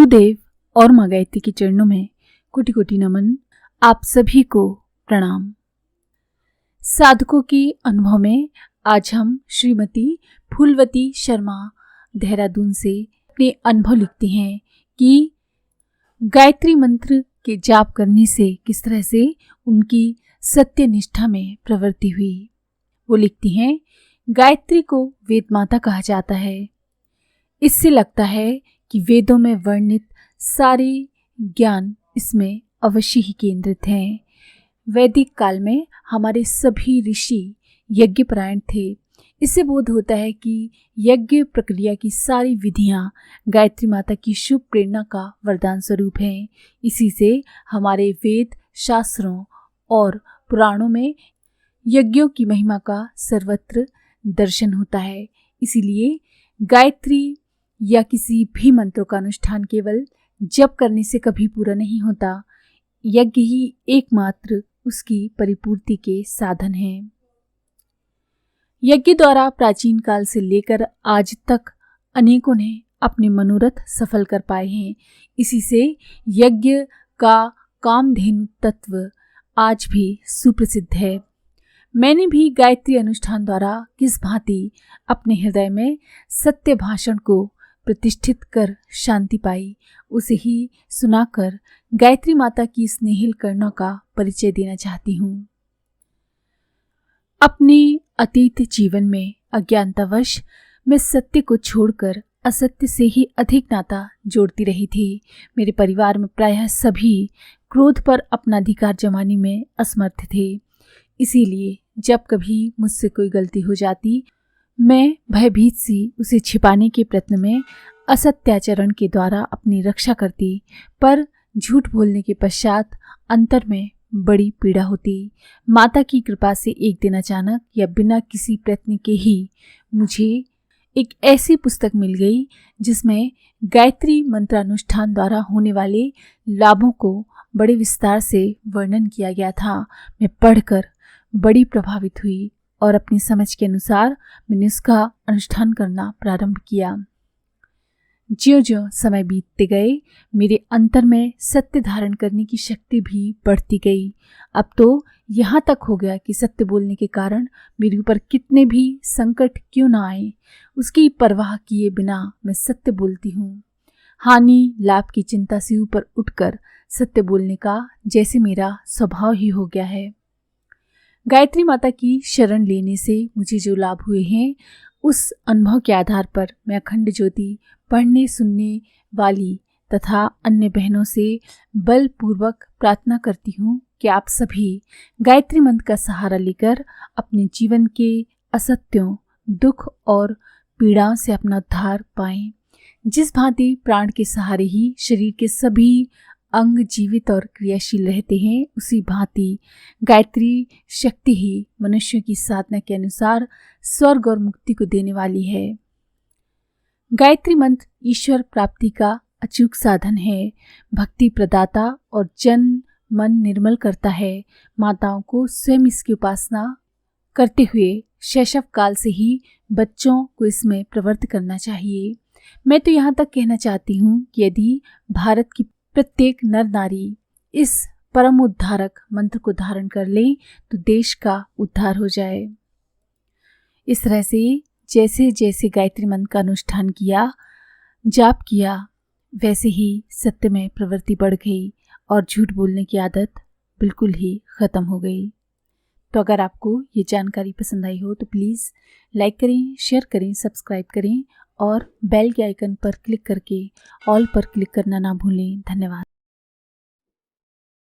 गुरुदेव और माँ गायत्री के चरणों में कोटि कोटि नमन। आप सभी को प्रणाम। साधकों के अनुभव में आज हम श्रीमती फूलवती शर्मा देहरादून से अपने अनुभव लिखते हैं कि गायत्री मंत्र के जाप करने से किस तरह से उनकी सत्य निष्ठा में प्रवृत्ति हुई। वो लिखती हैं, गायत्री को वेद माता कहा जाता है। इससे लगता है कि वेदों में वर्णित सारे ज्ञान इसमें अवश्य ही केंद्रित हैं। वैदिक काल में हमारे सभी ऋषि यज्ञपरायण थे। इससे बोध होता है कि यज्ञ प्रक्रिया की सारी विधियां गायत्री माता की शुभ प्रेरणा का वरदान स्वरूप हैं। इसी से हमारे वेद शास्त्रों और पुराणों में यज्ञों की महिमा का सर्वत्र दर्शन होता है। इसीलिए गायत्री या किसी भी मंत्रों का अनुष्ठान केवल जप करने से कभी पूरा नहीं होता। यज्ञ ही एकमात्र उसकी परिपूर्ति के साधन हैं। यज्ञ द्वारा प्राचीन काल से लेकर आज तक अनेकों ने अपने मनोरथ सफल कर पाए हैं। इसी से यज्ञ का कामधेनु तत्व आज भी सुप्रसिद्ध है। मैंने भी गायत्री अनुष्ठान द्वारा किस भांति अपने हृदय में सत्य भाषण को प्रतिष्ठित कर शांति पाई, उसे ही सुनाकर गायत्री माता की स्नेहिल करुणा का परिचय देना चाहती हूँ। अपने अतीत जीवन में अज्ञानतावश मैं सत्य को छोड़कर असत्य से ही अधिक नाता जोड़ती रही थी। मेरे परिवार में प्रायः सभी क्रोध पर अपना अधिकार जमाने में असमर्थ थे। इसीलिए जब कभी मुझसे कोई गलती हो जाती, मैं भयभीत सी उसे छिपाने के प्रयत्न में असत्याचरण के द्वारा अपनी रक्षा करती, पर झूठ बोलने के पश्चात अंतर में बड़ी पीड़ा होती। माता की कृपा से एक दिन अचानक या बिना किसी प्रयत्न के ही मुझे एक ऐसी पुस्तक मिल गई जिसमें गायत्री मंत्रानुष्ठान द्वारा होने वाले लाभों को बड़े विस्तार से वर्णन किया गया था। मैं पढ़कर बड़ी प्रभावित हुई और अपनी समझ के अनुसार मैंने उसका अनुष्ठान करना प्रारंभ किया। ज्यों-ज्यों समय बीतते गए, मेरे अंतर में सत्य धारण करने की शक्ति भी बढ़ती गई। अब तो यहाँ तक हो गया कि सत्य बोलने के कारण मेरे ऊपर कितने भी संकट क्यों ना आए, उसकी परवाह किए बिना मैं सत्य बोलती हूँ। हानि लाभ की चिंता से ऊपर उठकर सत्य बोलने का जैसे मेरा स्वभाव ही हो गया है। गायत्री माता की शरण लेने से मुझे जो लाभ हुए हैं, उस अनुभव के आधार पर मैं अखंड ज्योति पढ़ने सुनने वाली तथा अन्य बहनों से बलपूर्वक प्रार्थना करती हूँ कि आप सभी गायत्री मंत्र का सहारा लेकर अपने जीवन के असत्यों, दुख और पीड़ाओं से अपना उद्धार पाएं। जिस भांति प्राण के सहारे ही शरीर के सभी अंग जीवित और क्रियाशील रहते हैं, उसी भांति गायत्री शक्ति ही मनुष्यों की साधना के अनुसार स्वर्ग और मुक्ति को देने वाली है। गायत्री मंत्र ईश्वर प्राप्ति का अचूक साधन है, भक्ति प्रदाता और जन मन निर्मल करता है। माताओं को स्वयं इसकी उपासना करते हुए शैशव काल से ही बच्चों को इसमें प्रवृत्त करना चाहिए। मैं तो यहाँ तक कहना चाहती हूँ कि यदि भारत की प्रत्येक नर नारी इस परम उद्धारक मंत्र को धारण कर ले तो देश का उद्धार हो जाए। इस तरह से जैसे जैसे गायत्री मंत्र का अनुष्ठान किया, जाप किया, वैसे ही सत्य में प्रवृत्ति बढ़ गई और झूठ बोलने की आदत बिल्कुल ही खत्म हो गई। तो अगर आपको ये जानकारी पसंद आई हो तो प्लीज़ लाइक करें, शेयर करें, सब्सक्राइब करें और बेल के आइकन पर क्लिक करके ऑल पर क्लिक करना ना भूलें। धन्यवाद।